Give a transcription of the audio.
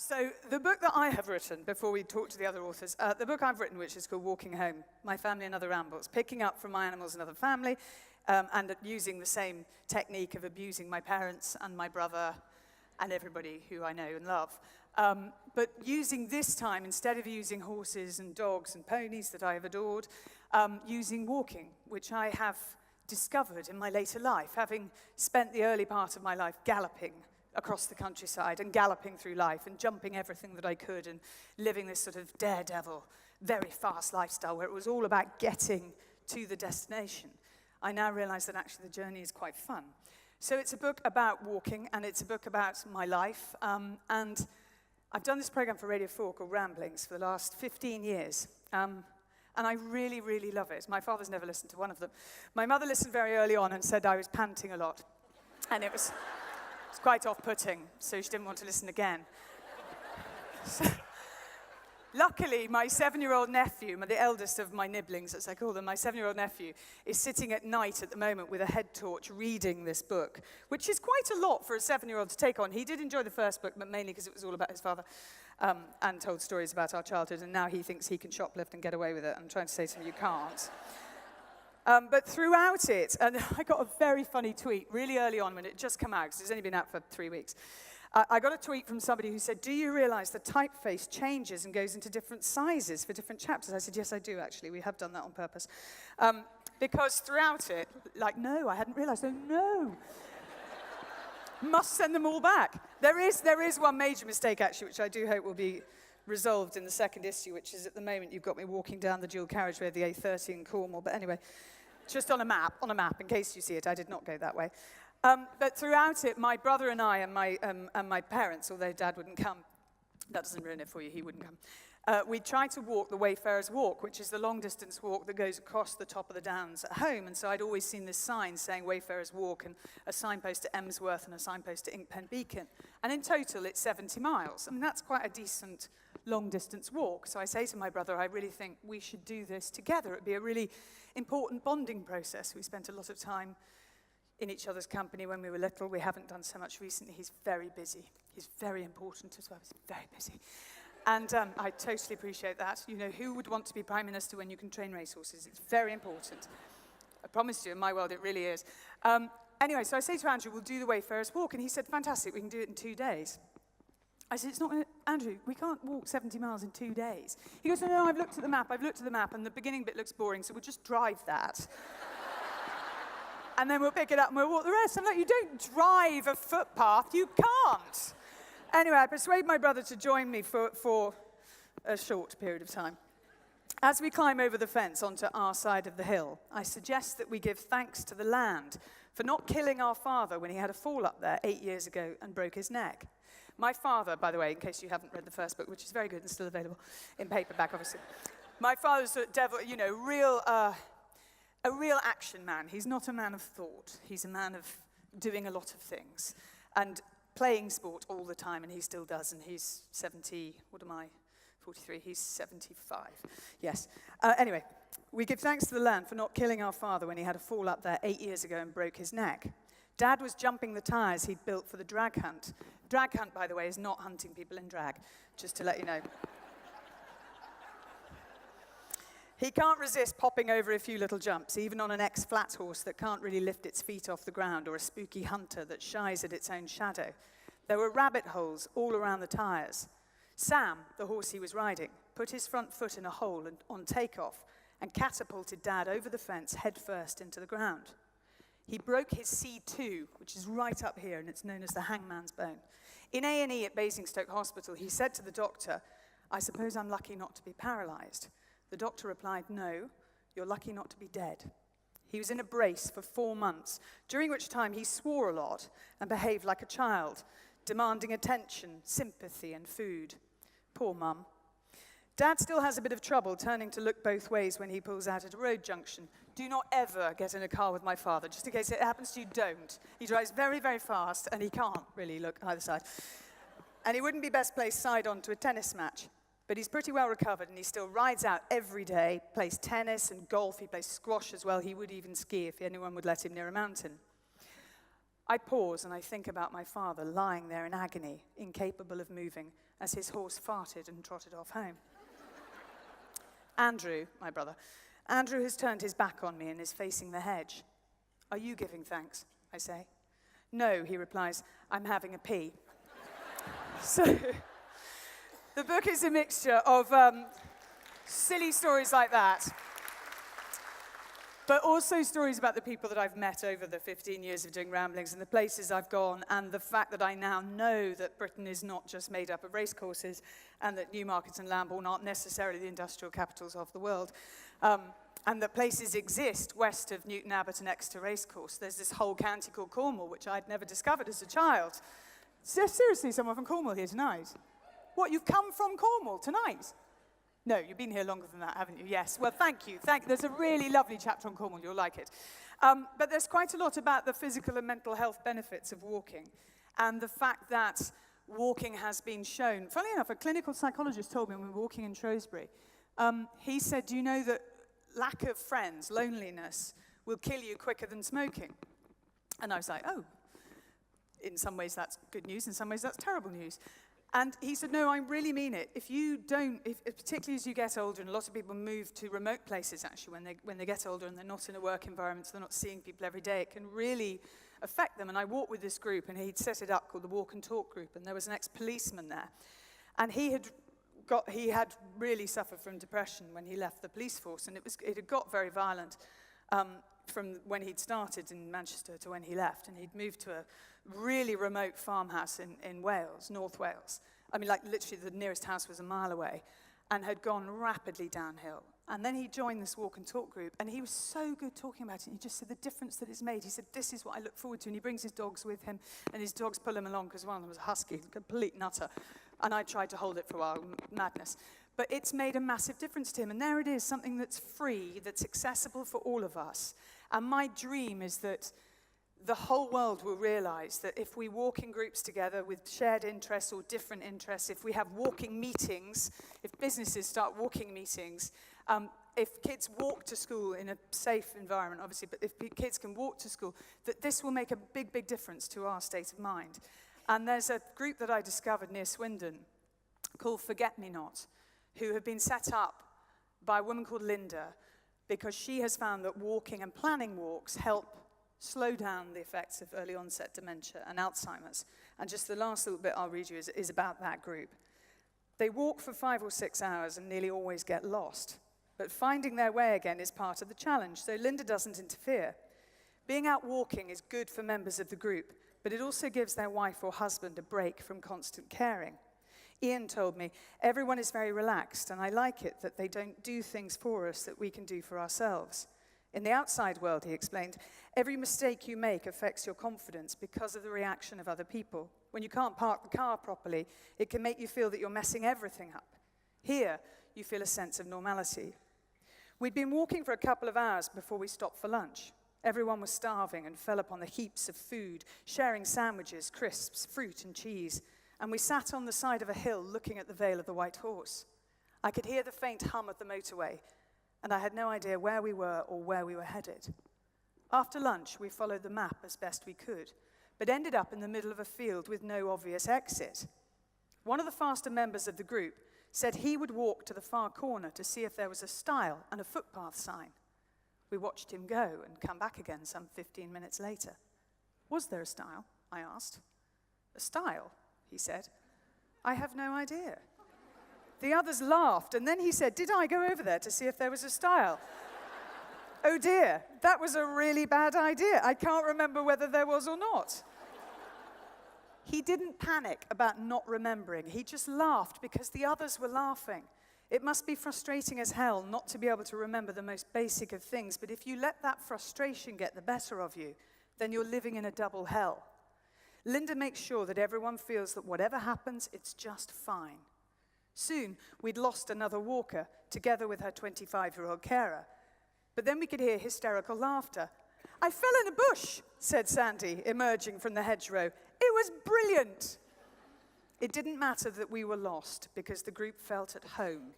So the book that I have written, before we talk to the other authors, the book I've written, which is called Walking Home, My Family and Other Rambles, picking up from My Animals and Other Family, and using the same technique of abusing my parents and my brother and everybody who I know and love. But using this time, instead of using horses and dogs and ponies that I have adored, using walking, which I have discovered in my later life, having spent the early part of my life galloping across the countryside and galloping through life and jumping everything that I could and living this sort of daredevil, very fast lifestyle where it was all about getting to the destination. I now realize that actually the journey is quite fun. So it's a book about walking, and it's a book about my life. And I've done this program for Radio 4 called Ramblings for the last 15 years. And I really, really love it. My father's never listened to one of them. My mother listened very early on and said I was panting a lot. And it was quite off-putting, so she didn't want to listen again. So, luckily, my 7-year-old nephew, the eldest of my nibblings, as I call them, my 7-year-old nephew, is sitting at night at the moment with a head torch reading this book, which is quite a lot for a 7-year-old to take on. He did enjoy the first book, but mainly because it was all about his father, and told stories about our childhood, and now he thinks he can shoplift and get away with it. I'm trying to say to him, you can't. But throughout it, and I got a very funny tweet really early on when it just came out, because it's only been out for 3 weeks. I got a tweet from somebody who said, do you realize the typeface changes and goes into different sizes for different chapters? I said, yes, I do, actually. We have done that on purpose. Because throughout it, like, no, I hadn't realized. Oh, no. Must send them all back. There is one major mistake, actually, which I do hope will be resolved in the second issue, which is at the moment you've got me walking down the dual carriageway of the A30 in Cornwall. But anyway, just on a map, in case you see it. I did not go that way. But throughout it, my brother and I and my parents, although Dad wouldn't come, that doesn't ruin it for you, he wouldn't come. We tried to walk the Wayfarer's Walk, which is the long-distance walk that goes across the top of the downs at home. And so I'd always seen this sign saying Wayfarer's Walk, and a signpost to Emsworth and a signpost to Inkpen Beacon. And in total, it's 70 miles. I mean, that's quite a decent long-distance walk. So I say to my brother, I really think we should do this together. It'd be a really important bonding process. We spent a lot of time in each other's company when we were little. We haven't done so much recently. He's very busy. He's very important as well. He's very busy. And I totally appreciate that. You know, who would want to be Prime Minister when you can train racehorses? It's very important. I promise you, in my world, it really is. Anyway, so I say to Andrew, we'll do the Wayfarer's Walk. And he said, fantastic, we can do it in 2 days. I said, it's not, Andrew, we can't walk 70 miles in 2 days. He goes, no, I've looked at the map, and the beginning bit looks boring, so we'll just drive that. And then we'll pick it up and we'll walk the rest. I'm like, you don't drive a footpath, you can't. Anyway, I persuade my brother to join me for a short period of time. As we climb over the fence onto our side of the hill, I suggest that we give thanks to the land for not killing our father when he had a fall up there 8 years ago and broke his neck. My father, by the way, in case you haven't read the first book, which is very good and still available in paperback, obviously. My father's a devil, you know, a real action man. He's not a man of thought. He's a man of doing a lot of things and playing sport all the time, and he still does, and he's 70, 43, he's 75, yes. Anyway, we give thanks to the land for not killing our father when he had a fall up there 8 years ago and broke his neck. Dad was jumping the tyres he'd built for the drag hunt. Drag hunt, by the way, is not hunting people in drag, just to let you know. He can't resist popping over a few little jumps, even on an ex-flat horse that can't really lift its feet off the ground, or a spooky hunter that shies at its own shadow. There were rabbit holes all around the tyres. Sam, the horse he was riding, put his front foot in a hole on takeoff and catapulted Dad over the fence headfirst into the ground. He broke his C2, which is right up here, and it's known as the hangman's bone. In A&E at Basingstoke Hospital, he said to the doctor, I suppose I'm lucky not to be paralysed. The doctor replied, no, you're lucky not to be dead. He was in a brace for 4 months, during which time he swore a lot and behaved like a child, demanding attention, sympathy, and food. Poor Mum. Dad still has a bit of trouble turning to look both ways when he pulls out at a road junction. Do not ever get in a car with my father, just in case it happens to you, don't. He drives very, very fast, and he can't really look either side. And he wouldn't be best placed side on to a tennis match. But he's pretty well recovered, and he still rides out every day, plays tennis and golf. He plays squash as well. He would even ski if anyone would let him near a mountain. I pause and I think about my father lying there in agony, incapable of moving, as his horse farted and trotted off home. Andrew, my brother, Andrew has turned his back on me and is facing the hedge. Are you giving thanks? I say. No, he replies, I'm having a pee. So, the book is a mixture of silly stories like that, but also stories about the people that I've met over the 15 years of doing Ramblings and the places I've gone, and the fact that I now know that Britain is not just made up of racecourses, and that Newmarket and Lambourne aren't necessarily the industrial capitals of the world, and that places exist west of Newton Abbot and Exeter Racecourse. There's this whole county called Cornwall, which I'd never discovered as a child. Seriously, someone from Cornwall here tonight? What, you've come from Cornwall tonight? No, you've been here longer than that, haven't you? Yes. Well, thank you. There's a really lovely chapter on Cornwall. You'll like it. But there's quite a lot about the physical and mental health benefits of walking, and the fact that walking has been shown. Funnily enough, a clinical psychologist told me when we were walking in Shrewsbury, he said, do you know that lack of friends, loneliness, will kill you quicker than smoking? And I was like, oh, in some ways that's good news, in some ways that's terrible news. And he said, no, I really mean it. If you don't, particularly as you get older, and a lot of people move to remote places actually when they get older and they're not in a work environment, so they're not seeing people every day, it can really affect them. And I walked with this group, and he'd set it up called the Walk and Talk group, and there was an ex-policeman there. And he had really suffered from depression when he left the police force, and it had got very violent from when he'd started in Manchester to when he left, and he'd moved to a really remote farmhouse in Wales, North Wales. I mean, like literally the nearest house was a mile away, and had gone rapidly downhill. And then he joined this Walk and Talk group, and he was so good talking about it. He just said the difference that it's made. He said, this is what I look forward to. And he brings his dogs with him, and his dogs pull him along, because one of them was a husky, a complete nutter. And I tried to hold it for a while, madness. But it's made a massive difference to him. And there it is, something that's free, that's accessible for all of us. And my dream is that the whole world will realize that if we walk in groups together with shared interests or different interests, if we have walking meetings, if businesses start walking meetings, if kids walk to school in a safe environment, obviously, but if kids can walk to school, that this will make a big, big difference to our state of mind. And there's a group that I discovered near Swindon called Forget Me Not, who have been set up by a woman called Linda, because she has found that walking and planning walks help slow down the effects of early onset dementia and Alzheimer's. And just the last little bit I'll read you is about that group. They walk for 5 or 6 hours and nearly always get lost. But finding their way again is part of the challenge, so Linda doesn't interfere. Being out walking is good for members of the group, but it also gives their wife or husband a break from constant caring. Ian told me, everyone is very relaxed, and I like it that they don't do things for us that we can do for ourselves. In the outside world, he explained, every mistake you make affects your confidence because of the reaction of other people. When you can't park the car properly, it can make you feel that you're messing everything up. Here, you feel a sense of normality. We'd been walking for a couple of hours before we stopped for lunch. Everyone was starving and fell upon the heaps of food, sharing sandwiches, crisps, fruit and cheese. And we sat on the side of a hill looking at the Vale of the White Horse. I could hear the faint hum of the motorway, and I had no idea where we were or where we were headed. After lunch, we followed the map as best we could, but ended up in the middle of a field with no obvious exit. One of the faster members of the group said he would walk to the far corner to see if there was a stile and a footpath sign. We watched him go and come back again some 15 minutes later. Was there a stile? I asked. A stile? He said. I have no idea. The others laughed, and then he said, did I go over there to see if there was a stile? Oh dear, that was a really bad idea. I can't remember whether there was or not. He didn't panic about not remembering. He just laughed because the others were laughing. It must be frustrating as hell not to be able to remember the most basic of things, but if you let that frustration get the better of you, then you're living in a double hell. Linda makes sure that everyone feels that whatever happens, it's just fine. Soon, we'd lost another walker, together with her 25-year-old carer. But then we could hear hysterical laughter. I fell in a bush, said Sandy, emerging from the hedgerow. It was brilliant. It didn't matter that we were lost, because the group felt at home.